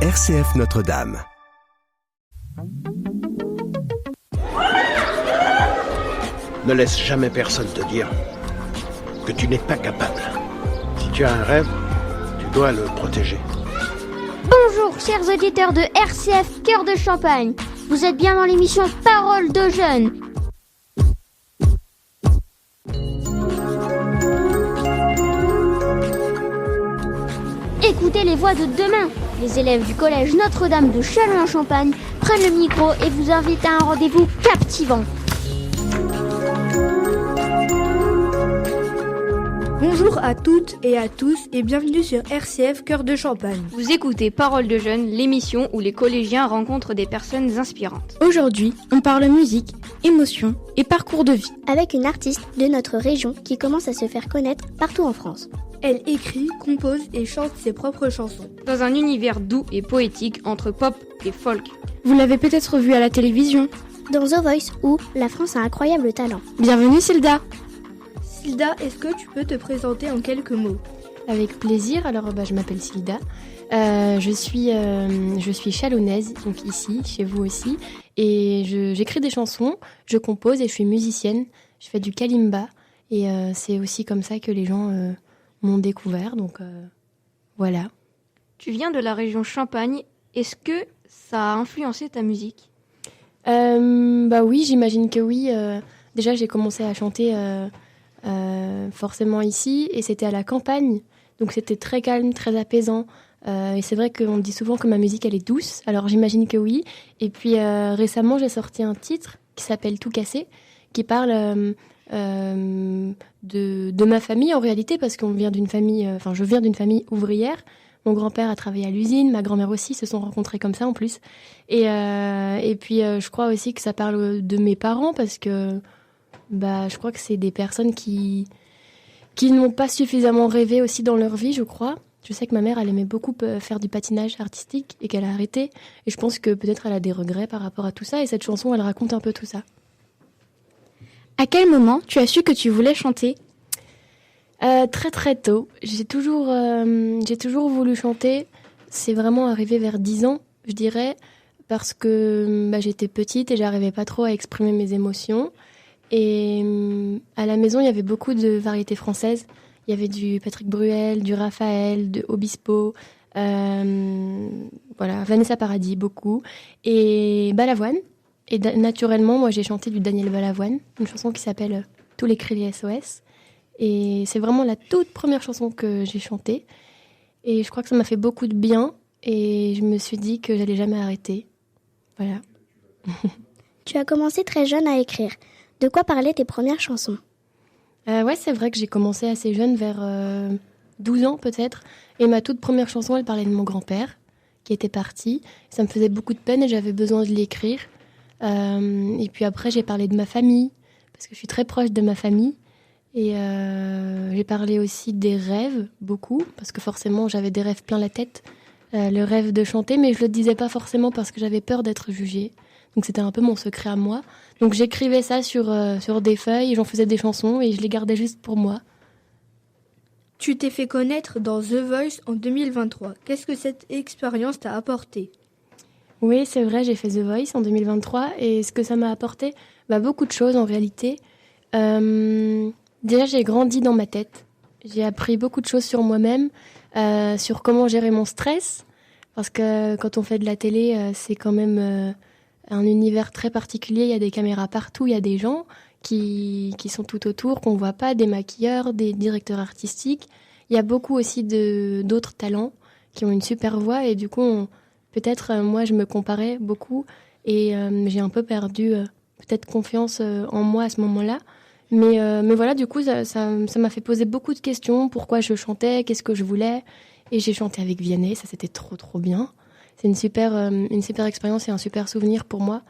RCF Notre-Dame. Ne laisse jamais personne te dire que tu n'es pas capable. Si tu as un rêve, tu dois le protéger. Bonjour chers auditeurs de RCF Cœur de Champagne. Vous êtes bien dans l'émission Parole de jeunes. Écoutez les voix de demain. Les élèves du collège Notre-Dame de Châlons-en-Champagne prennent le micro et vous invitent à un rendez-vous captivant. Bonjour à toutes et à tous et bienvenue sur RCF Cœur de Champagne. Vous écoutez Parole de jeunes, l'émission où les collégiens rencontrent des personnes inspirantes. Aujourd'hui, on parle musique, émotion et parcours de vie. Avec une artiste de notre région qui commence à se faire connaître partout en France. Elle écrit, compose et chante ses propres chansons. Dans un univers doux et poétique entre pop et folk. Vous l'avez peut-être vue à la télévision. Dans The Voice où la France a un incroyable talent. Bienvenue Silda. Silda, est-ce que tu peux te présenter en quelques mots ? Avec plaisir. Alors, je m'appelle Silda. Je suis chalonnaise, donc ici, chez vous aussi. Et j'écris des chansons, je compose et je suis musicienne. Je fais du kalimba. Et c'est aussi comme ça que les gens m'ont découvert. Donc, voilà. Tu viens de la région Champagne. Est-ce que ça a influencé ta musique ? Oui, j'imagine que oui. Déjà, j'ai commencé à chanter... forcément ici, et c'était à la campagne, donc c'était très calme, très apaisant, et c'est vrai qu'on dit souvent que ma musique elle est douce, alors j'imagine que oui. Et puis récemment j'ai sorti un titre qui s'appelle Tout casser, qui parle de ma famille en réalité, parce qu'on vient d'une famille, je viens d'une famille ouvrière. Mon grand-père a travaillé à l'usine, ma grand-mère aussi, se sont rencontrés comme ça en plus, et puis je crois aussi que ça parle de mes parents, parce que je crois que c'est des personnes qui n'ont pas suffisamment rêvé aussi dans leur vie, je crois. Je sais que ma mère, elle aimait beaucoup faire du patinage artistique et qu'elle a arrêté. Et je pense que peut-être elle a des regrets par rapport à tout ça. Et cette chanson, elle raconte un peu tout ça. À quel moment tu as su que tu voulais chanter ? Très très tôt. J'ai toujours voulu chanter. C'est vraiment arrivé vers 10 ans, je dirais, parce que j'étais petite et j'arrivais pas trop à exprimer mes émotions. Et à la maison, il y avait beaucoup de variétés françaises. Il y avait du Patrick Bruel, du Raphaël, de Obispo, Vanessa Paradis, beaucoup. Et Balavoine. Et naturellement, moi, j'ai chanté du Daniel Balavoine, une chanson qui s'appelle Tous les cris des SOS. Et c'est vraiment la toute première chanson que j'ai chantée. Et je crois que ça m'a fait beaucoup de bien. Et je me suis dit que j'allais jamais arrêter. Voilà. Tu as commencé très jeune à écrire. De quoi parlaient tes premières chansons ? Ouais, c'est vrai que j'ai commencé assez jeune, vers 12 ans peut-être. Et ma toute première chanson, elle parlait de mon grand-père, qui était parti. Ça me faisait beaucoup de peine et j'avais besoin de l'écrire. Et puis après, j'ai parlé de ma famille, parce que je suis très proche de ma famille. Et j'ai parlé aussi des rêves, beaucoup, parce que forcément, j'avais des rêves plein la tête. Le rêve de chanter, mais je le disais pas forcément parce que j'avais peur d'être jugée. Donc c'était un peu mon secret à moi. Donc j'écrivais ça sur des feuilles, et j'en faisais des chansons et je les gardais juste pour moi. Tu t'es fait connaître dans The Voice en 2023. Qu'est-ce que cette expérience t'a apporté ? Oui, c'est vrai, j'ai fait The Voice en 2023 et ce que ça m'a apporté, beaucoup de choses en réalité. Déjà, j'ai grandi dans ma tête. J'ai appris beaucoup de choses sur moi-même, sur comment gérer mon stress. Parce que quand on fait de la télé, c'est quand même... un univers très particulier, il y a des caméras partout, il y a des gens qui sont tout autour, qu'on ne voit pas, des maquilleurs, des directeurs artistiques. Il y a beaucoup aussi d'autres talents qui ont une super voix et du coup, moi, je me comparais beaucoup et j'ai un peu perdu peut-être confiance en moi à ce moment-là. Mais voilà, du coup, ça m'a fait poser beaucoup de questions. Pourquoi je chantais, qu'est-ce que je voulais ? Et j'ai chanté avec Vianney, ça c'était trop trop bien. C'est une super expérience et un super souvenir pour moi.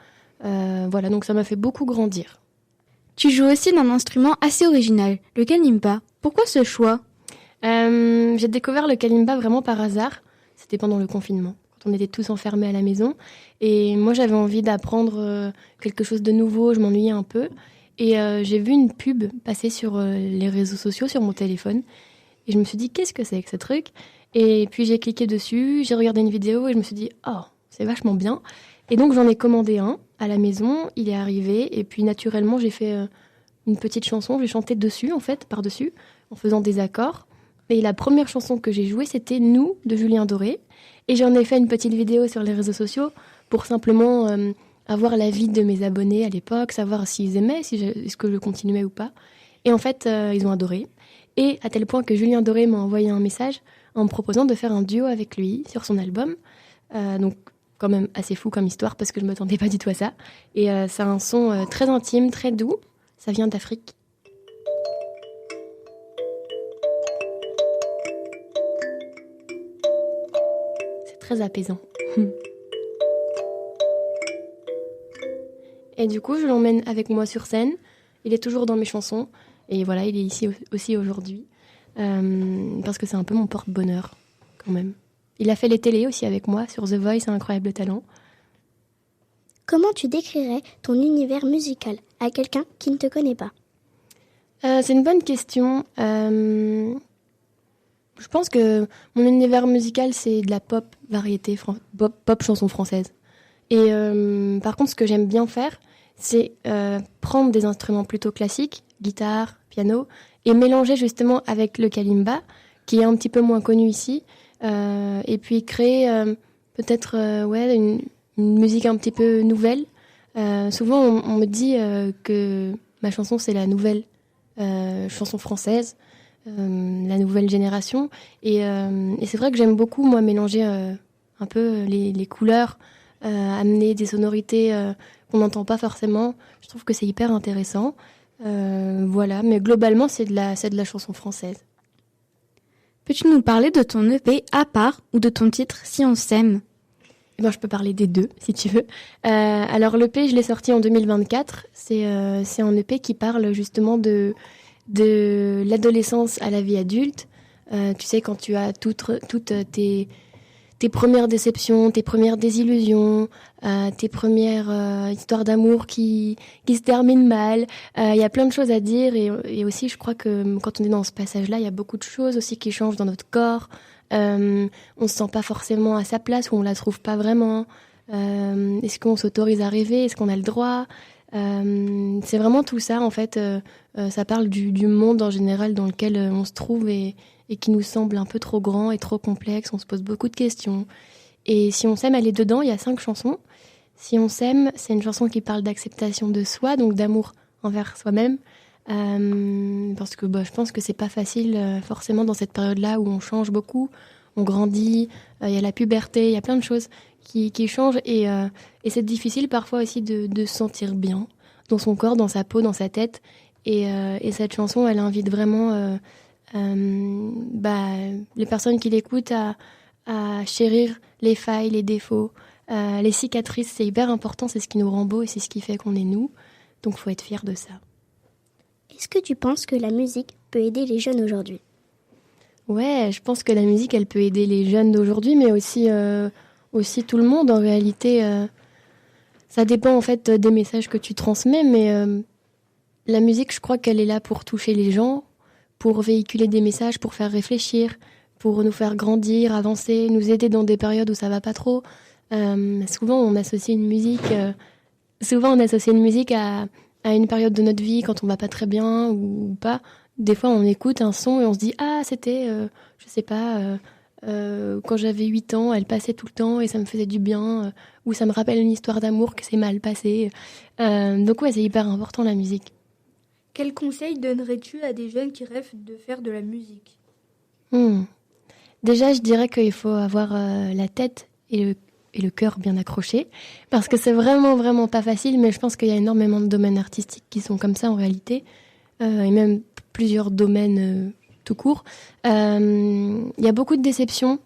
Donc ça m'a fait beaucoup grandir. Tu joues aussi d'un instrument assez original, le kalimba. Pourquoi ce choix ? J'ai découvert le kalimba vraiment par hasard. C'était pendant le confinement, quand on était tous enfermés à la maison. Et moi, j'avais envie d'apprendre quelque chose de nouveau, je m'ennuyais un peu. Et j'ai vu une pub passer sur les réseaux sociaux, sur mon téléphone. Et je me suis dit, qu'est-ce que c'est que ce truc ? Et puis j'ai cliqué dessus, j'ai regardé une vidéo et je me suis dit « Oh, c'est vachement bien ». Et donc j'en ai commandé un à la maison, il est arrivé et puis naturellement j'ai fait une petite chanson, j'ai chanté dessus en fait, par-dessus, en faisant des accords. Et la première chanson que j'ai jouée c'était « Nous » de Julien Doré. Et j'en ai fait une petite vidéo sur les réseaux sociaux pour simplement avoir l'avis de mes abonnés à l'époque, savoir s'ils aimaient, est-ce que je continuais ou pas. Et en fait, ils ont adoré. Et à tel point que Julien Doré m'a envoyé un message en me proposant de faire un duo avec lui sur son album. Donc quand même assez fou comme histoire parce que je ne m'attendais pas du tout à ça. Et c'est un son très intime, très doux. Ça vient d'Afrique. C'est très apaisant. Et du coup, je l'emmène avec moi sur scène. Il est toujours dans mes chansons. Et voilà, il est ici aussi aujourd'hui. Parce que c'est un peu mon porte-bonheur, quand même. Il a fait les télés aussi avec moi sur The Voice, un incroyable talent. Comment tu décrirais ton univers musical à quelqu'un qui ne te connaît pas? C'est une bonne question. Je pense que mon univers musical, c'est de la pop variété, pop chanson française. Et par contre, ce que j'aime bien faire, c'est prendre des instruments plutôt classiques, guitare, piano, et mélanger justement avec le kalimba, qui est un petit peu moins connu ici, et puis créer peut-être une musique un petit peu nouvelle. Souvent, on me dit que ma chanson, c'est la nouvelle chanson française, la nouvelle génération. Et c'est vrai que j'aime beaucoup, moi, mélanger un peu les couleurs, amener des sonorités qu'on n'entend pas forcément. Je trouve que c'est hyper intéressant. Voilà, mais globalement, c'est de la chanson française. Peux-tu nous parler de ton EP à part ou de ton titre Si on s'aime? Je peux parler des deux, si tu veux. Alors, l'EP, je l'ai sorti en 2024. C'est un EP qui parle justement de l'adolescence à la vie adulte. Tu sais, quand tu as toutes tes premières déceptions, tes premières désillusions, tes premières histoires d'amour qui se terminent mal. Il y a plein de choses à dire et aussi, je crois que quand on est dans ce passage-là, il y a beaucoup de choses aussi qui changent dans notre corps. On se sent pas forcément à sa place ou on la trouve pas vraiment. Est-ce qu'on s'autorise à rêver? Est-ce qu'on a le droit? C'est vraiment tout ça en fait. Ça parle du monde en général dans lequel on se trouve et qui nous semble un peu trop grand et trop complexe. On se pose beaucoup de questions. Et Si on s'aime, elle est dedans. Il y a 5 chansons. Si on s'aime, c'est une chanson qui parle d'acceptation de soi, donc d'amour envers soi-même. Parce que je pense que c'est pas facile forcément dans cette période-là où on change beaucoup, on grandit, il y a la puberté, il y a plein de choses qui changent et c'est difficile parfois aussi de se sentir bien dans son corps, dans sa peau, dans sa tête. Et cette chanson, elle invite vraiment les personnes qui l'écoutent à chérir les failles, les défauts, les cicatrices. C'est hyper important, c'est ce qui nous rend beaux et c'est ce qui fait qu'on est nous. Donc faut être fier de ça. Est-ce que tu penses que la musique peut aider les jeunes aujourd'hui? Ouais, je pense que la musique, elle peut aider les jeunes d'aujourd'hui, mais aussi tout le monde. En réalité, ça dépend en fait des messages que tu transmets, mais la musique, je crois qu'elle est là pour toucher les gens, pour véhiculer des messages, pour faire réfléchir, pour nous faire grandir, avancer, nous aider dans des périodes où ça va pas trop. Souvent, on associe une musique à une période de notre vie quand on va pas très bien ou pas. Des fois, on écoute un son et on se dit « Ah, c'était, je sais pas, quand j'avais 8 ans, elle passait tout le temps et ça me faisait du bien. Ou ça me rappelle une histoire d'amour que c'est mal passé. » Donc ouais, c'est hyper important la musique. Quel conseil donnerais-tu à des jeunes qui rêvent de faire de la musique? Déjà, je dirais qu'il faut avoir la tête et le cœur bien accrochés, parce que c'est vraiment, vraiment pas facile, mais je pense qu'il y a énormément de domaines artistiques qui sont comme ça en réalité, et même plusieurs domaines tout court. Il y a beaucoup de déceptions,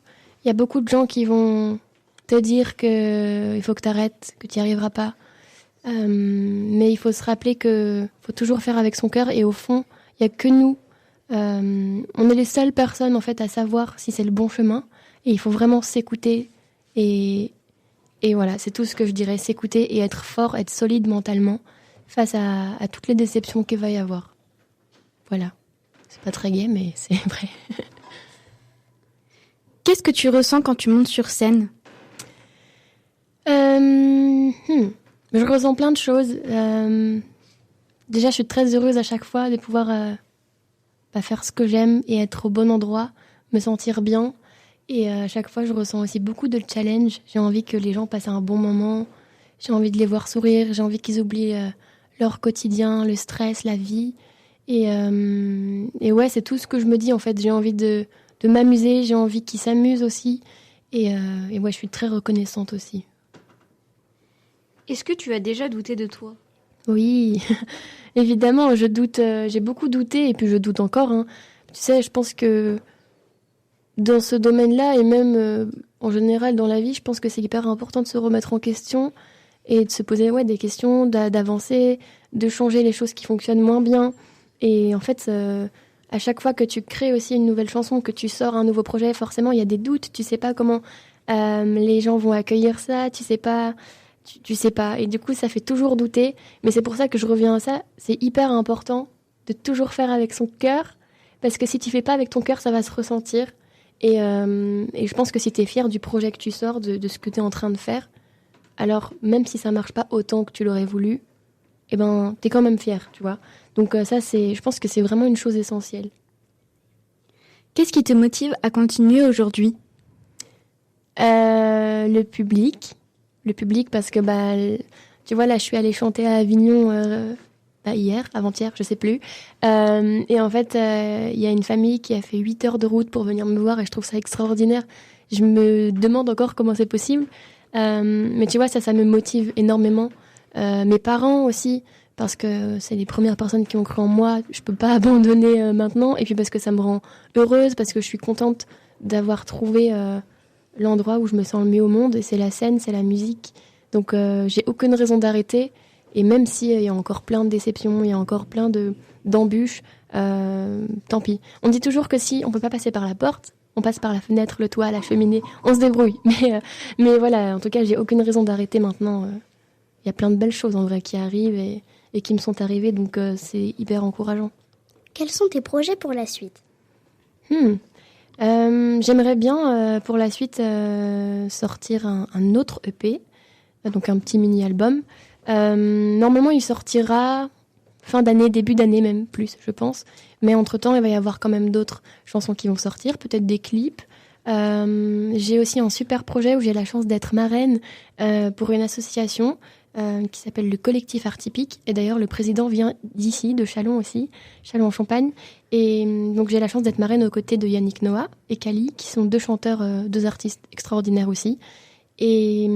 il y a beaucoup de gens qui vont te dire qu'il faut que tu arrêtes, que tu n'y arriveras pas, mais il faut se rappeler qu'il faut toujours faire avec son cœur, et au fond, il n'y a que nous. On est les seules personnes en fait à savoir si c'est le bon chemin, et il faut vraiment s'écouter. Et voilà, c'est tout ce que je dirais, s'écouter et être fort, être solide mentalement face à toutes les déceptions qu'il va y avoir. Voilà, c'est pas très gai, mais c'est vrai. Qu'est-ce que tu ressens quand tu montes sur scène ? Je ressens plein de choses. Déjà, je suis très heureuse à chaque fois de pouvoir faire ce que j'aime et être au bon endroit, me sentir bien. Et à chaque fois, je ressens aussi beaucoup de challenge. J'ai envie que les gens passent un bon moment. J'ai envie de les voir sourire. J'ai envie qu'ils oublient leur quotidien, le stress, la vie. Et ouais, c'est tout ce que je me dis en fait. J'ai envie de m'amuser. J'ai envie qu'ils s'amusent aussi. Et ouais, je suis très reconnaissante aussi. Est-ce que tu as déjà douté de toi ? Oui, évidemment, je doute. J'ai beaucoup douté et puis je doute encore. Hein. Tu sais, je pense que dans ce domaine-là et même en général dans la vie, je pense que c'est hyper important de se remettre en question et de se poser des questions, d'avancer, de changer les choses qui fonctionnent moins bien. Et en fait, à chaque fois que tu crées aussi une nouvelle chanson, que tu sors un nouveau projet, forcément, il y a des doutes. Tu sais pas comment les gens vont accueillir ça. Tu sais pas. Tu sais pas. Et du coup, ça fait toujours douter. Mais c'est pour ça que je reviens à ça. C'est hyper important de toujours faire avec son cœur. Parce que si tu fais pas avec ton cœur, ça va se ressentir. Et je pense que si tu es fier du projet que tu sors, de ce que tu es en train de faire, alors même si ça marche pas autant que tu l'aurais voulu, tu es quand même fier, tu vois. Donc ça, je pense que c'est vraiment une chose essentielle. Qu'est-ce qui te motive à continuer aujourd'hui ? Le public. Le public parce que, tu vois, là, je suis allée chanter à Avignon hier, avant-hier, je sais plus. Et en fait, il y a une famille qui a fait 8 heures de route pour venir me voir et je trouve ça extraordinaire. Je me demande encore comment c'est possible. Mais tu vois, ça me motive énormément. Mes parents aussi, parce que c'est les premières personnes qui ont cru en moi. Je peux pas abandonner maintenant. Et puis parce que ça me rend heureuse, parce que je suis contente d'avoir trouvé l'endroit où je me sens le mieux au monde. Et c'est la scène, c'est la musique. Donc j'ai aucune raison d'arrêter. Et même s'il y a encore plein de déceptions, il y a encore plein d'embûches, tant pis. On dit toujours que si on peut pas passer par la porte, on passe par la fenêtre, le toit, la cheminée, on se débrouille. Mais voilà, en tout cas, j'ai aucune raison d'arrêter maintenant. Il y a plein de belles choses en vrai qui arrivent et qui me sont arrivées, donc c'est hyper encourageant. Quels sont tes projets pour la suite ? J'aimerais bien pour la suite sortir un autre EP, donc un petit mini-album. Normalement, il sortira fin d'année, début d'année même plus, je pense. Mais entre-temps, il va y avoir quand même d'autres chansons qui vont sortir, peut-être des clips. J'ai aussi un super projet où j'ai la chance d'être marraine pour une association qui s'appelle le Collectif Artypique. Et d'ailleurs, le président vient d'ici, de Châlons aussi, Châlons en Champagne. Et donc, j'ai la chance d'être marraine aux côtés de Yannick Noah et Kali, qui sont deux chanteurs, deux artistes extraordinaires aussi. Et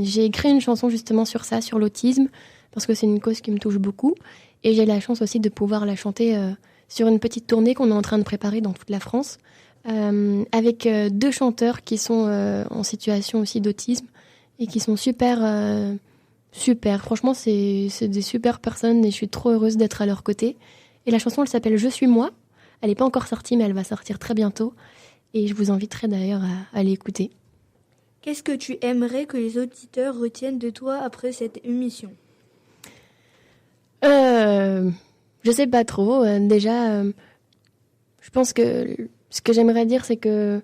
j'ai écrit une chanson justement sur ça, sur l'autisme, parce que c'est une cause qui me touche beaucoup. Et j'ai la chance aussi de pouvoir la chanter sur une petite tournée qu'on est en train de préparer dans toute la France, avec deux chanteurs qui sont en situation aussi d'autisme et qui sont super. Franchement, c'est des super personnes et je suis trop heureuse d'être à leur côté. Et la chanson, elle s'appelle « Je suis moi ». Elle n'est pas encore sortie, mais elle va sortir très bientôt. Et je vous inviterai d'ailleurs à l'écouter. Qu'est-ce que tu aimerais que les auditeurs retiennent de toi après cette émission ? Je sais pas trop. Déjà, je pense que ce que j'aimerais dire, c'est que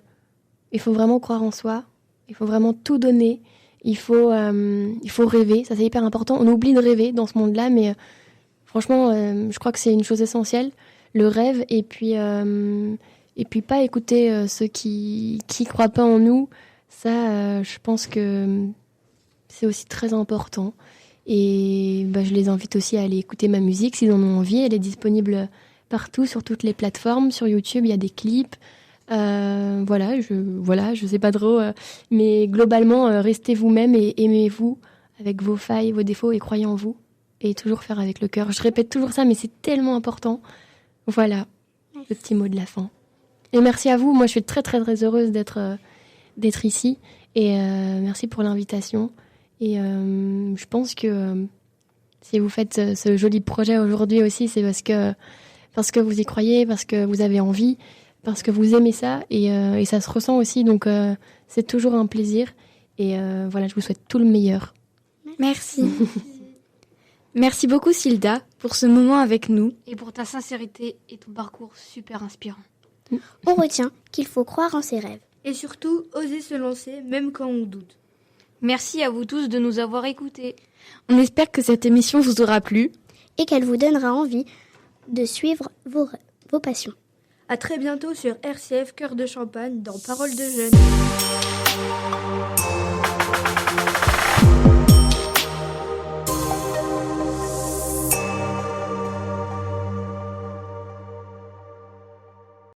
il faut vraiment croire en soi. Il faut vraiment tout donner. Il faut rêver. Ça, c'est hyper important. On oublie de rêver dans ce monde-là, mais franchement, je crois que c'est une chose essentielle. Le rêve, et puis pas écouter ceux qui croient pas en nous. Ça, je pense que c'est aussi très important. Et je les invite aussi à aller écouter ma musique s'ils en ont envie. Elle est disponible partout, sur toutes les plateformes. Sur YouTube, il y a des clips. Je sais pas trop. Mais globalement, restez vous-même et aimez-vous avec vos failles, vos défauts et croyez en vous. Et toujours faire avec le cœur. Je répète toujours ça, mais c'est tellement important. Voilà, le petit mot de la fin. Et merci à vous. Moi, je suis très, très, très heureuse d'être ici. Et merci pour l'invitation. Et je pense que si vous faites ce joli projet aujourd'hui aussi, c'est parce que vous y croyez, parce que vous avez envie, parce que vous aimez ça. Et ça se ressent aussi. Donc, c'est toujours un plaisir. Et je vous souhaite tout le meilleur. Merci. Merci beaucoup, Silda, pour ce moment avec nous. Et pour ta sincérité et ton parcours super inspirant. On retient qu'il faut croire en ses rêves Et surtout, oser se lancer même quand on doute. Merci à vous tous de nous avoir écoutés. On espère que cette émission vous aura plu. Et qu'elle vous donnera envie de suivre vos passions. À très bientôt sur RCF Cœur de Champagne dans Paroles de Jeunes.